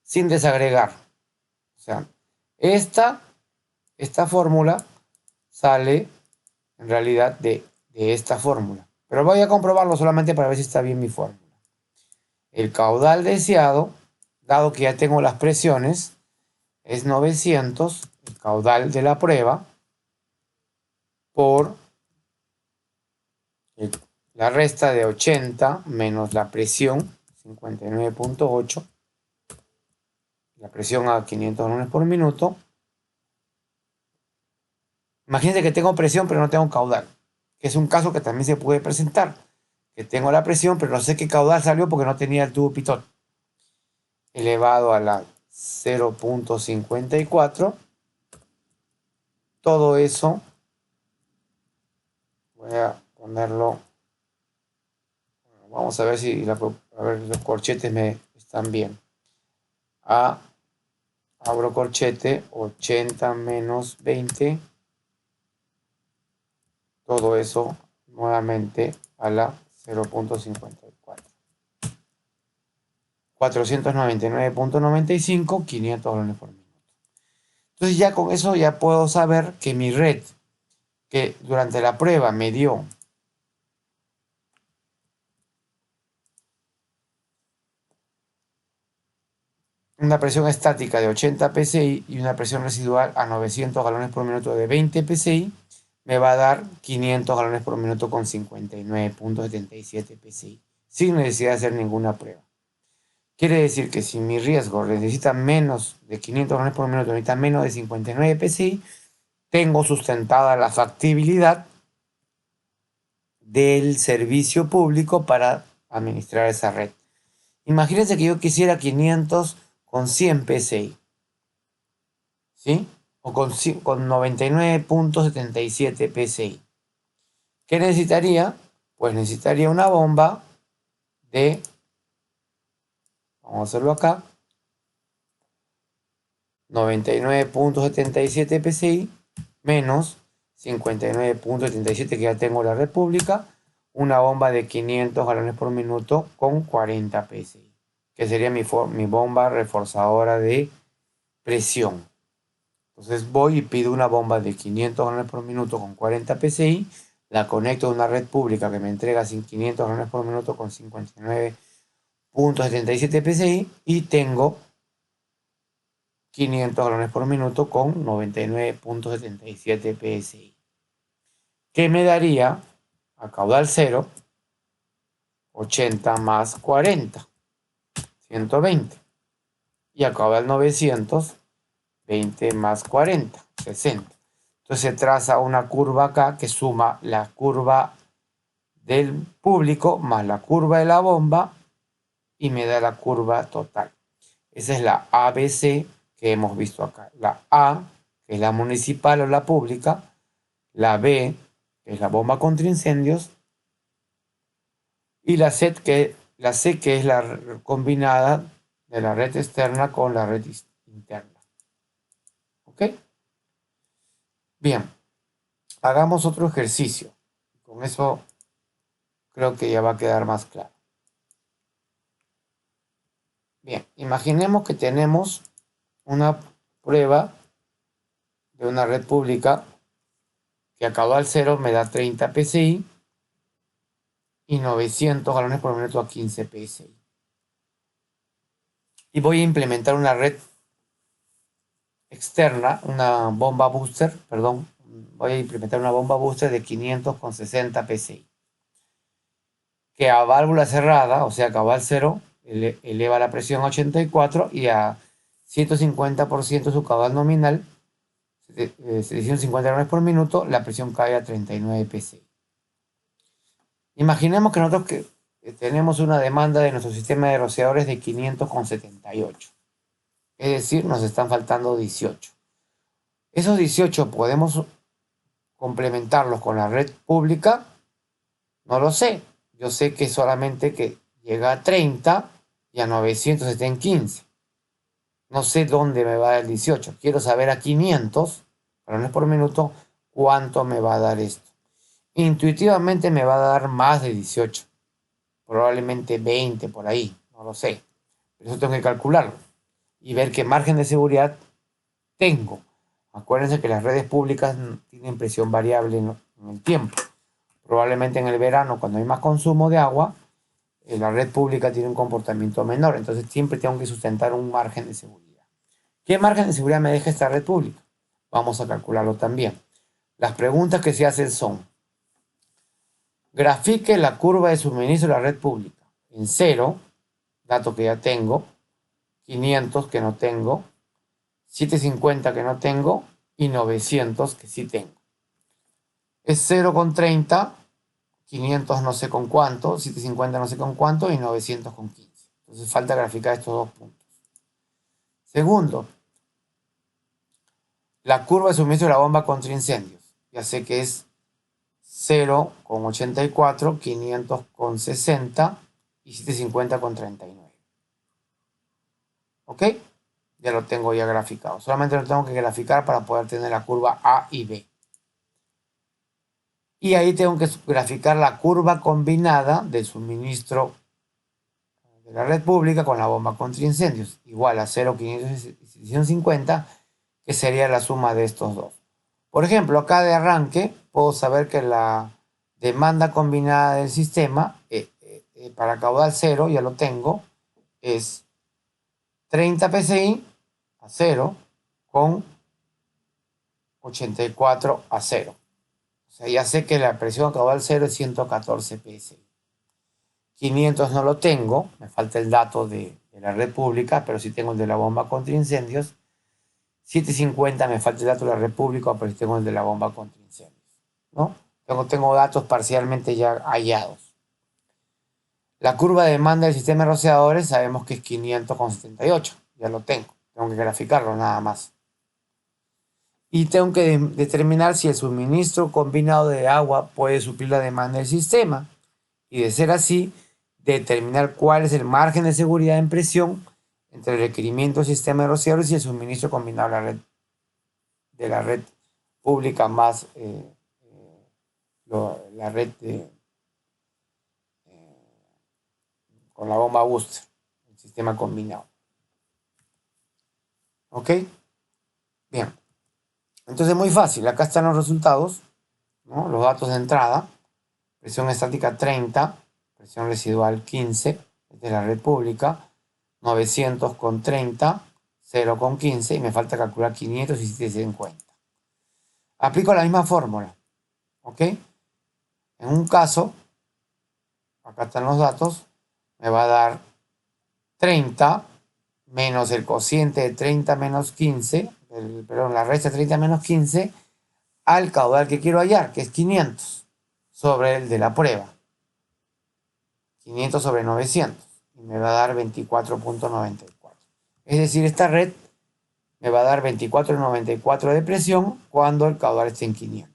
sin desagregar. O sea, esta fórmula sale en realidad de esta fórmula. Pero voy a comprobarlo solamente para ver si está bien mi fórmula. El caudal deseado, dado que ya tengo las presiones, es 900, el caudal de la prueba, por la resta de 80 menos la presión, 59.8, la presión a 500 galones por minuto. Imagínense que tengo presión pero no tengo caudal, que es un caso que también se puede presentar, que tengo la presión pero no sé qué caudal salió porque no tenía el tubo pitón, elevado a la 0.54. Todo eso voy a ponerlo, vamos a ver si a ver, los corchetes me están bien. Abro corchete, 80 menos 20, todo eso nuevamente a la 0.54. 499.95, 500 galones por minuto. Entonces ya con eso ya puedo saber que mi red, que durante la prueba me dio una presión estática de 80 psi y una presión residual a 900 galones por minuto de 20 psi, me va a dar 500 galones por minuto con 59.77 psi, sin necesidad de hacer ninguna prueba. Quiere decir que si mi riesgo necesita menos de 500 galones por minuto, necesita menos de 59 psi, tengo sustentada la factibilidad del servicio público para administrar esa red. Imagínense que yo quisiera 500 con 100 psi, ¿sí? O con 99.77 psi. ¿Qué necesitaría? Pues necesitaría una bomba de, vamos a hacerlo acá, 99.77 psi menos 59.77 que ya tengo la República, una bomba de 500 galones por minuto con 40 psi, que sería mi bomba reforzadora de presión. Entonces voy y pido una bomba de 500 galones por minuto con 40 psi, la conecto a una red pública que me entrega 500 galones por minuto con 59.77 psi y tengo 500 galones por minuto con 99.77 psi. ¿Qué me daría a caudal cero? 80 más 40, 120. Y a caudal 900, 20 más 40, 60. Entonces se traza una curva acá que suma la curva del público más la curva de la bomba y me da la curva total. Esa es la ABC que hemos visto acá. La A, que es la municipal o la pública. La B, que es la bomba contra incendios. Y la C, que es la combinada de la red externa con la red interna. ¿Ok? Bien, hagamos otro ejercicio. Con eso creo que ya va a quedar más claro. Bien, imaginemos que tenemos una prueba de una red pública que a caudal cero me da 30 psi y 900 galones por minuto a 15 psi. Y voy a implementar una red externa, una bomba booster, perdón, voy a implementar una bomba booster de 500 con 60 psi. Que a válvula cerrada, o sea, a caudal cero, eleva la presión a 84 y a 150% su caudal nominal, 750 galones por minuto, la presión cae a 39 psi. Imaginemos que nosotros tenemos una demanda de nuestro sistema de rociadores de 500,78. Es decir, nos están faltando 18. Esos 18 podemos complementarlos con la red pública. No lo sé. Yo sé que solamente que llega a 30 y a 900 está en 15. No sé dónde me va a dar el 18. Quiero saber a 500 galones por minuto cuánto me va a dar esto. Intuitivamente me va a dar más de 18. Probablemente 20 por ahí. No lo sé. Pero eso tengo que calcularlo y ver qué margen de seguridad tengo. Acuérdense que las redes públicas tienen presión variable en el tiempo. Probablemente en el verano, cuando hay más consumo de agua, la red pública tiene un comportamiento menor. Entonces siempre tengo que sustentar un margen de seguridad. ¿Qué margen de seguridad me deja esta red pública? Vamos a calcularlo también. Las preguntas que se hacen son: grafique la curva de suministro de la red pública. En 0, dato que ya tengo, 500 que no tengo, 750 que no tengo y 900 que sí tengo. Es 0,30, 500 no sé con cuánto, 750 no sé con cuánto y 900 con 15. Entonces falta graficar estos dos puntos. Segundo, la curva de suministro de la bomba contra incendios. Ya sé que es 0,84, 500 con 60 y 750 con 39. ¿Ok? Ya lo tengo ya graficado. Solamente lo tengo que graficar para poder tener la curva A y B. Y ahí tengo que graficar la curva combinada del suministro de la red pública con la bomba contra incendios. Igual a 0,550 que sería la suma de estos dos. Por ejemplo, acá de arranque puedo saber que la demanda combinada del sistema para caudal cero, ya lo tengo, es 30 PSI a cero con 84 a cero. O sea, ya sé que la presión a caudal cero es 114 PSI. 500 no lo tengo, me falta el dato de la red pública, pero sí tengo el de la bomba contra incendios. 750 me falta el dato de la red pública, pero sí tengo el de la bomba contra incendios, ¿no? Tengo datos parcialmente ya hallados. La curva de demanda del sistema de rociadores sabemos que es 500,78, ya lo tengo que graficarlo nada más. Y tengo que determinar si el suministro combinado de agua puede suplir la demanda del sistema. Y de ser así, determinar cuál es el margen de seguridad en presión entre el requerimiento del sistema de rociadores y el suministro combinado de la red pública más la red con la bomba booster, el sistema combinado. ¿Ok? Bien. Entonces, muy fácil. Acá están los resultados, ¿no? Los datos de entrada. Presión estática 30, presión residual 15, de la red pública, 900 con 30, 0 con 15, y me falta calcular 500 y 750. Aplico la misma fórmula, ¿ok? En un caso, acá están los datos, me va a dar 30 menos el cociente de 30 menos 15, perdón, la resta de 30 menos 15, al caudal que quiero hallar, que es 500, sobre el de la prueba. 500 sobre 900, y me va a dar 24.94. Es decir, esta red me va a dar 24.94 de presión cuando el caudal esté en 500.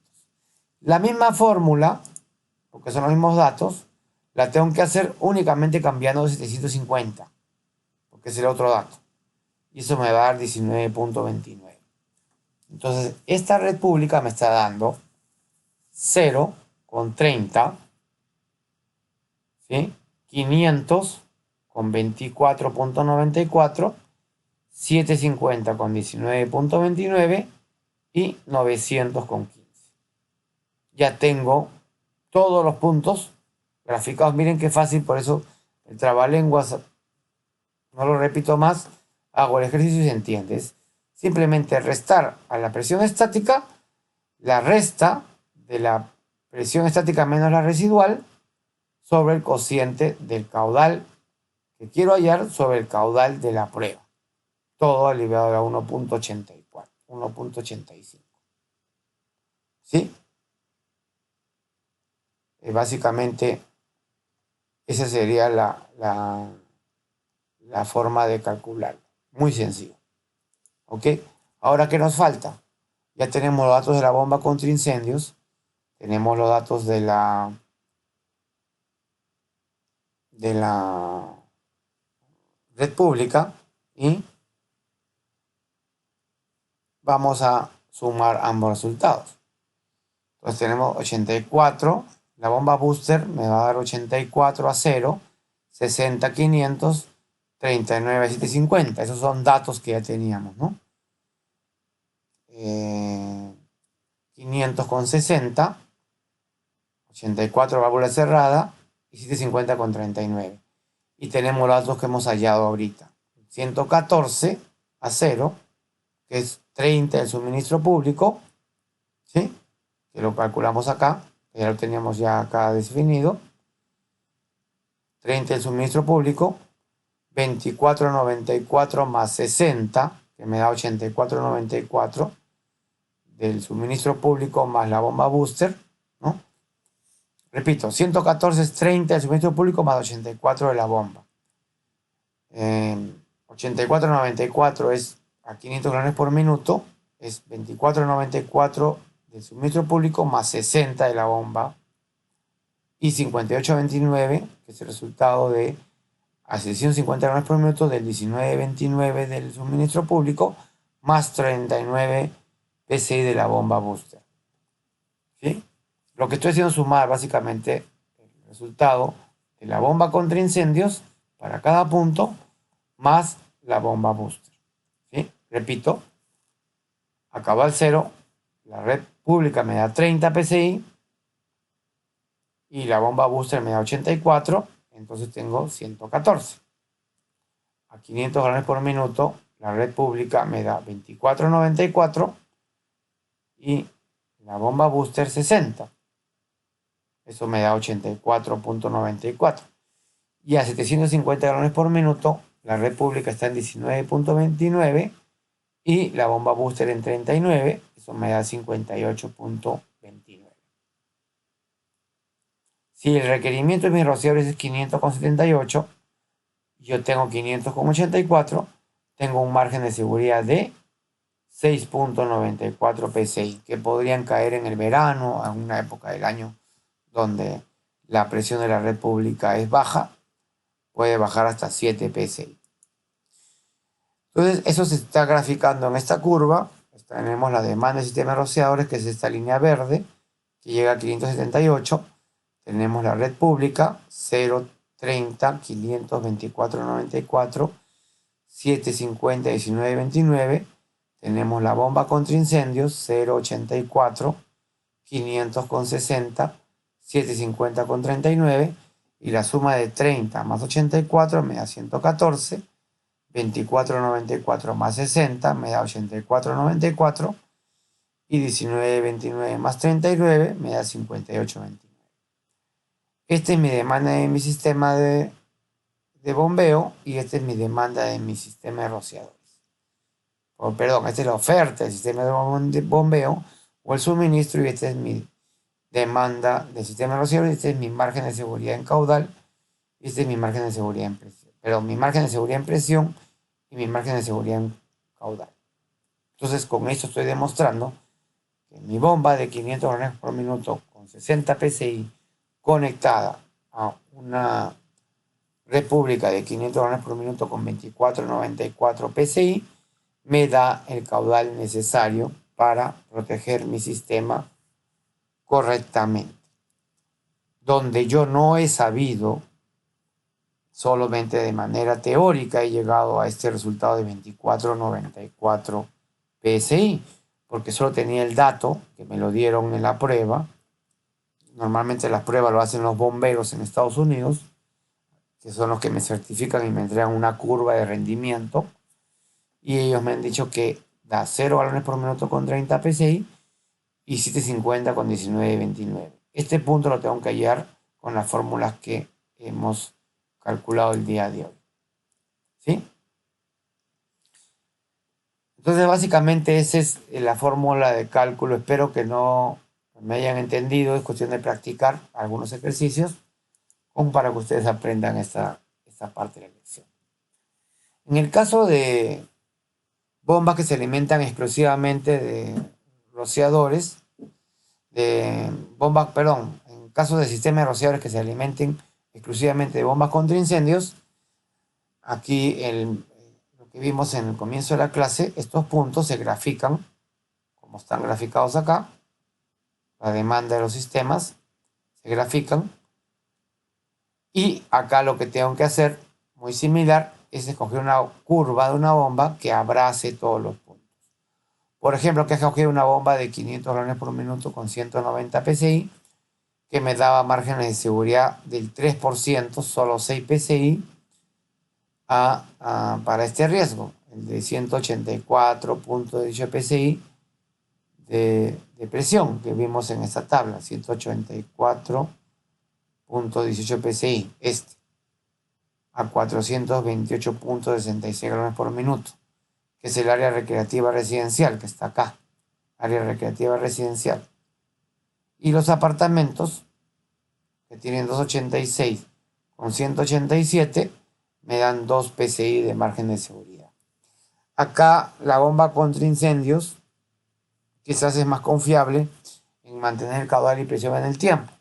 La misma fórmula, porque son los mismos datos, la tengo que hacer únicamente cambiando 750, porque es el otro dato. Y eso me va a dar 19.29. Entonces, esta red pública me está dando 0 con 30, ¿sí? 500 con 24.94, 750 con 19.29 y 900 con 15. Ya tengo todos los puntos graficados. Miren qué fácil, por eso el trabalenguas, no lo repito más, hago el ejercicio y se entiende. Es simplemente restar a la presión estática la resta de la presión estática menos la residual sobre el cociente del caudal que quiero hallar sobre el caudal de la prueba. Todo elevado a 1.84, 1.85. ¿Sí? Básicamente, esa sería la forma de calcularlo. Muy sencillo. ¿Ok? Ahora, ¿qué nos falta? Ya tenemos los datos de la bomba contra incendios. Tenemos los datos de la red pública y vamos a sumar ambos resultados. Entonces tenemos 84, la bomba booster me va a dar 84 a 0, 60 a 500, 39 a 750. Esos son datos que ya teníamos, ¿no? 500 con 60, 84 válvula cerrada y 750 con 39. Y tenemos los datos que hemos hallado ahorita. 114 a 0, que es 30 del suministro público, ¿sí? Que lo calculamos acá, que ya lo teníamos ya acá definido. 30 del suministro público, 24.94 más 60, que me da 84.94 del suministro público más la bomba booster, ¿no? Repito, 114 es 30 del suministro público más 84 de la bomba. 84.94 es a 500 galones por minuto, es 24.94 del suministro público más 60 de la bomba y 58.29, que es el resultado de a 650 galones por minuto del 19.29 del suministro público más 39 PSI de la bomba booster. ¿Sí? Lo que estoy haciendo es sumar básicamente el resultado de la bomba contra incendios para cada punto más la bomba booster. ¿Sí? Repito, a cabal cero, la red pública me da 30 PSI y la bomba booster me da 84, entonces tengo 114. A 500 galones por minuto, la red pública me da 24,94 y la bomba booster 60. Eso me da 84,94. Y a 750 galones por minuto, la red pública está en 19,29 y la bomba booster en 39. Eso me da 58,29. Si el requerimiento de mis rociadores es 500,78, yo tengo 500,84, tengo un margen de seguridad de 6,94 PSI, que podrían caer en el verano, en una época del año donde la presión de la red pública es baja, puede bajar hasta 7 PSI. Entonces, eso se está graficando en esta curva. Tenemos la demanda del sistema de rociadores, que es esta línea verde, que llega a 578. Tenemos la red pública, 0,30, 524,94, 750, 19,29. Tenemos la bomba contra incendios, 0,84, 500,60, 750,39. Y la suma de 30 más 84 me da 114. 24,94 más 60 me da 84,94 y 19,29 más 39 me da 58,29. Esta es mi demanda de mi sistema de bombeo y esta es mi demanda de mi sistema de rociadores. Perdón, esta es la oferta del sistema de bombeo o el suministro y esta es mi demanda del sistema de rociadores, este es mi margen de seguridad en caudal y este es mi margen de seguridad en presión. Pero mi margen de seguridad en presión y mi margen de seguridad en caudal. Entonces, con esto estoy demostrando que mi bomba de 500 galones por minuto con 60 PSI conectada a una red pública de 500 galones por minuto con 24,94 PSI me da el caudal necesario para proteger mi sistema correctamente. Donde yo no he sabido, solamente de manera teórica he llegado a este resultado de 24,94 PSI, porque solo tenía el dato que me lo dieron en la prueba. Normalmente las pruebas lo hacen los bomberos en Estados Unidos, que son los que me certifican y me entregan una curva de rendimiento. Y ellos me han dicho que da 0 galones por minuto con 30 PSI y 750 con 19,29. Este punto lo tengo que hallar con las fórmulas que hemos calculado el día de hoy. ¿Sí? Entonces, básicamente esa es la fórmula de cálculo. Espero que no me hayan entendido. Es cuestión de practicar algunos ejercicios como para que ustedes aprendan esta parte de la lección. En el caso de bombas que se alimentan exclusivamente de rociadores, en caso de sistemas de rociadores que se alimenten exclusivamente de bombas contra incendios, aquí lo que vimos en el comienzo de la clase, estos puntos se grafican, como están graficados acá, la demanda de los sistemas se grafican, y acá lo que tengo que hacer, muy similar, es escoger una curva de una bomba que abrace todos los puntos. Por ejemplo, que escogí una bomba de 500 galones por minuto con 190 PSI, que me daba márgenes de seguridad del 3%, solo 6 PSI, para este riesgo, el de 184,18 PSI de presión que vimos en esta tabla, 184,18 PSI, a 428,66 galones por minuto, que es el área recreativa residencial, que está acá, área recreativa residencial. Y los apartamentos, que tienen 286 con 187, me dan 2 PSI de margen de seguridad. Acá la bomba contra incendios quizás es más confiable en mantener el caudal y presión en el tiempo,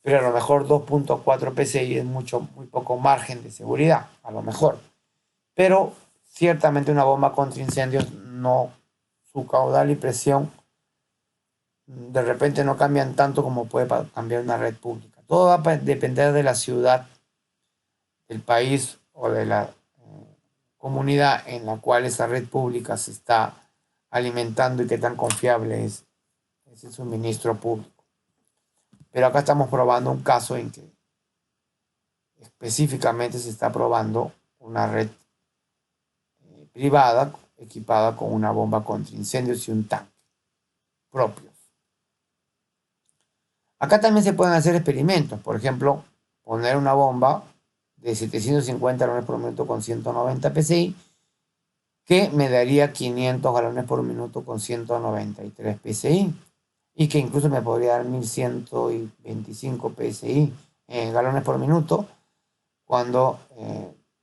pero a lo mejor 2,4 PSI es muy poco margen de seguridad, a lo mejor. Pero ciertamente una bomba contra incendios, no, su caudal y presión de repente no cambian tanto como puede cambiar una red pública. Todo va a depender de la ciudad, del país o de la comunidad en la cual esa red pública se está alimentando y qué tan confiable es ese suministro público. Pero acá estamos probando un caso en que específicamente se está probando una red privada equipada con una bomba contra incendios y un tanque propios. Acá también se pueden hacer experimentos, por ejemplo, poner una bomba de 750 galones por minuto con 190 psi, que me daría 500 galones por minuto con 193 psi, y que incluso me podría dar 1125 psi, galones por minuto, cuando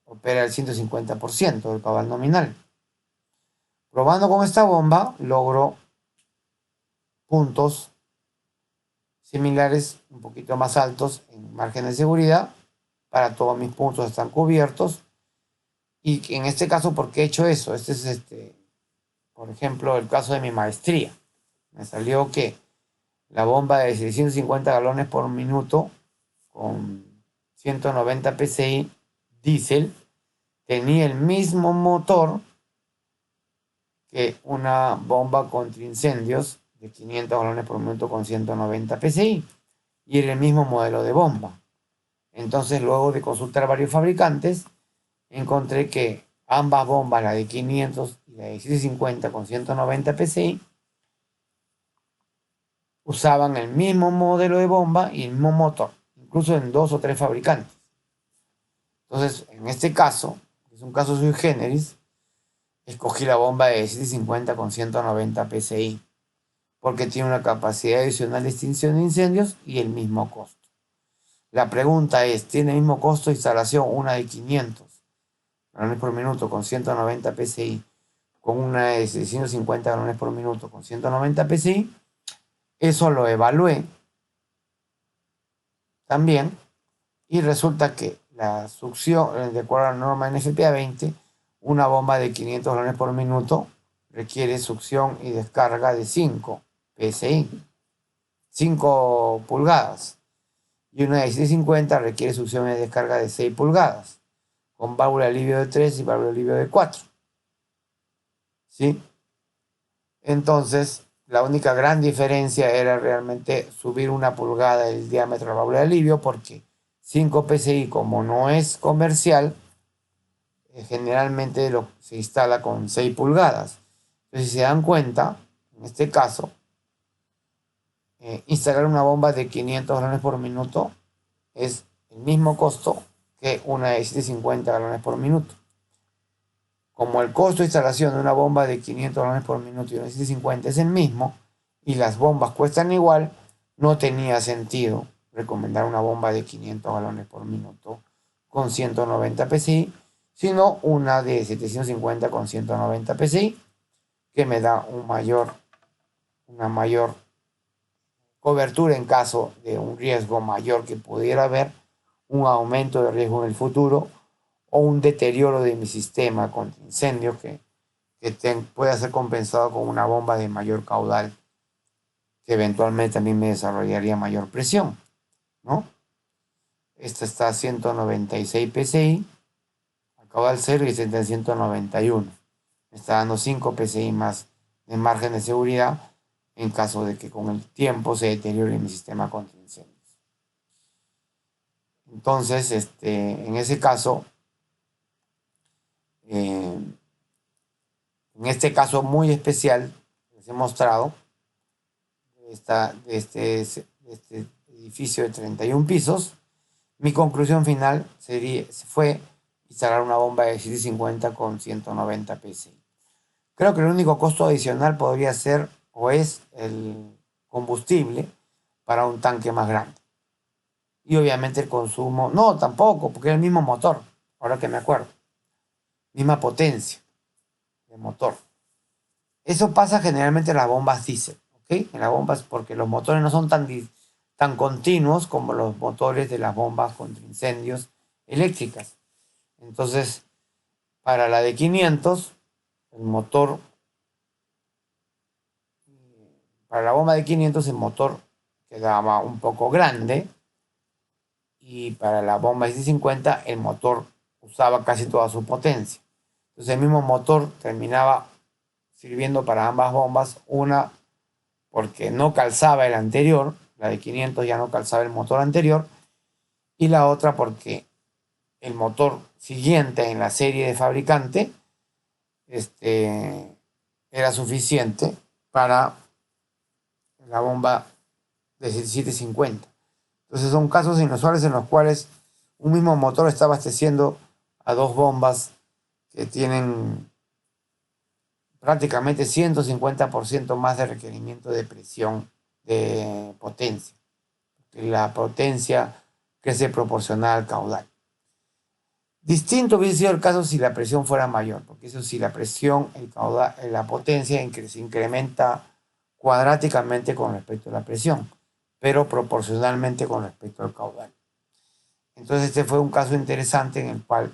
opera el 150% del caudal nominal. Probando con esta bomba, logro puntos similares, un poquito más altos en margen de seguridad. Para todos mis puntos están cubiertos. Y en este caso, ¿por qué he hecho eso? Este es, por ejemplo, el caso de mi maestría. Me salió que la bomba de 650 galones por minuto con 190 psi diésel tenía el mismo motor que una bomba contra incendios de 500 galones por minuto con 190 psi, y era el mismo modelo de bomba. Entonces, luego de consultar varios fabricantes, encontré que ambas bombas, la de 500 y la de 650 con 190 psi, usaban el mismo modelo de bomba y el mismo motor, incluso en 2 o 3 fabricantes. Entonces, en este caso, que es un caso sui generis, escogí la bomba de 750 con 190 psi, porque tiene una capacidad adicional de extinción de incendios y el mismo costo. La pregunta es, ¿tiene el mismo costo de instalación una de 500 galones por minuto con 190 psi con una de 650 galones por minuto con 190 psi? Eso lo evalué también y resulta que la succión, de acuerdo a la norma NFPA 20, una bomba de 500 galones por minuto requiere succión y descarga de 5 psi, 5 pulgadas, y una de 650 requiere succión y descarga de 6 pulgadas, con válvula de alivio de 3 y válvula de alivio de 4. ¿Sí? Entonces, la única gran diferencia era realmente subir 1 pulgada el diámetro de la válvula de alivio, porque 5 psi, como no es comercial, generalmente se instala con 6 pulgadas. Entonces, si se dan cuenta, en este caso, instalar una bomba de 500 galones por minuto es el mismo costo que una de 750 galones por minuto. Como el costo de instalación de una bomba de 500 galones por minuto y una de 750 es el mismo, y las bombas cuestan igual, no tenía sentido recomendar una bomba de 500 galones por minuto con 190 psi, sino una de 750 con 190 psi, que me da una mayor cobertura en caso de un riesgo mayor que pudiera haber, un aumento de riesgo en el futuro o un deterioro de mi sistema contra incendio que pueda ser compensado con una bomba de mayor caudal que eventualmente también me desarrollaría mayor presión, ¿no? Esta está a 196 psi, a caudal 0, y está en 191. Me está dando 5 psi más de margen de seguridad en caso de que con el tiempo se deteriore mi sistema contra incendios. Entonces, en ese caso, en este caso muy especial, les he mostrado de este edificio de 31 pisos, mi conclusión final fue instalar una bomba de 750 con 190 psi. Creo que el único costo adicional podría ser o es el combustible para un tanque más grande. Y obviamente el consumo, no, tampoco, porque es el mismo motor, ahora que me acuerdo. Misma potencia de motor. Eso pasa generalmente en las bombas diésel, ¿ok? En las bombas, porque los motores no son tan continuos como los motores de las bombas contra incendios eléctricas. Entonces, para la de 500, el motor, para la bomba de 500 el motor quedaba un poco grande, y para la bomba de 650 el motor usaba casi toda su potencia. Entonces el mismo motor terminaba sirviendo para ambas bombas. Una porque no calzaba el anterior, la de 500 ya no calzaba el motor anterior, y la otra porque el motor siguiente en la serie de fabricante era suficiente para la bomba de 1750. Entonces son casos inusuales en los cuales un mismo motor está abasteciendo a dos bombas que tienen prácticamente 150% más de requerimiento de presión, de potencia. La potencia crece proporcional al caudal. Distinto hubiese sido el caso si la presión fuera mayor, porque eso si la presión, el caudal, la potencia se incrementa cuadráticamente con respecto a la presión, pero proporcionalmente con respecto al caudal. Entonces este fue un caso interesante en el cual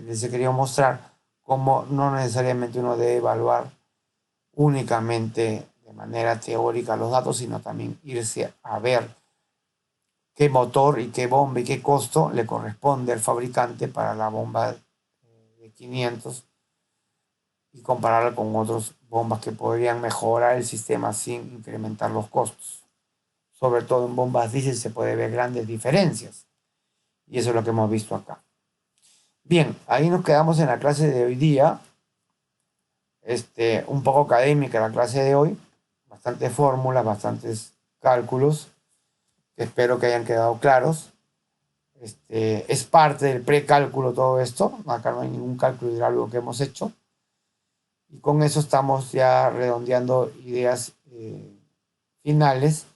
les he querido mostrar cómo no necesariamente uno debe evaluar únicamente de manera teórica los datos, sino también irse a ver qué motor y qué bomba y qué costo le corresponde al fabricante para la bomba de 500 y compararla con otras bombas que podrían mejorar el sistema sin incrementar los costos. Sobre todo en bombas diésel se puede ver grandes diferencias y eso es lo que hemos visto acá. Bien, ahí nos quedamos en la clase de hoy día. Un poco académica la clase de hoy, bastantes fórmulas, bastantes cálculos, que espero que hayan quedado claros. Es parte del precálculo todo esto, acá no hay ningún cálculo hidráulico que hemos hecho, y con eso estamos ya redondeando ideas finales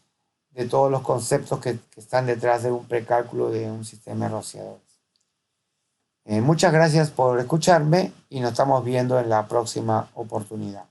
de todos los conceptos que están detrás de un precálculo de un sistema de rociadores. Muchas gracias por escucharme y nos estamos viendo en la próxima oportunidad.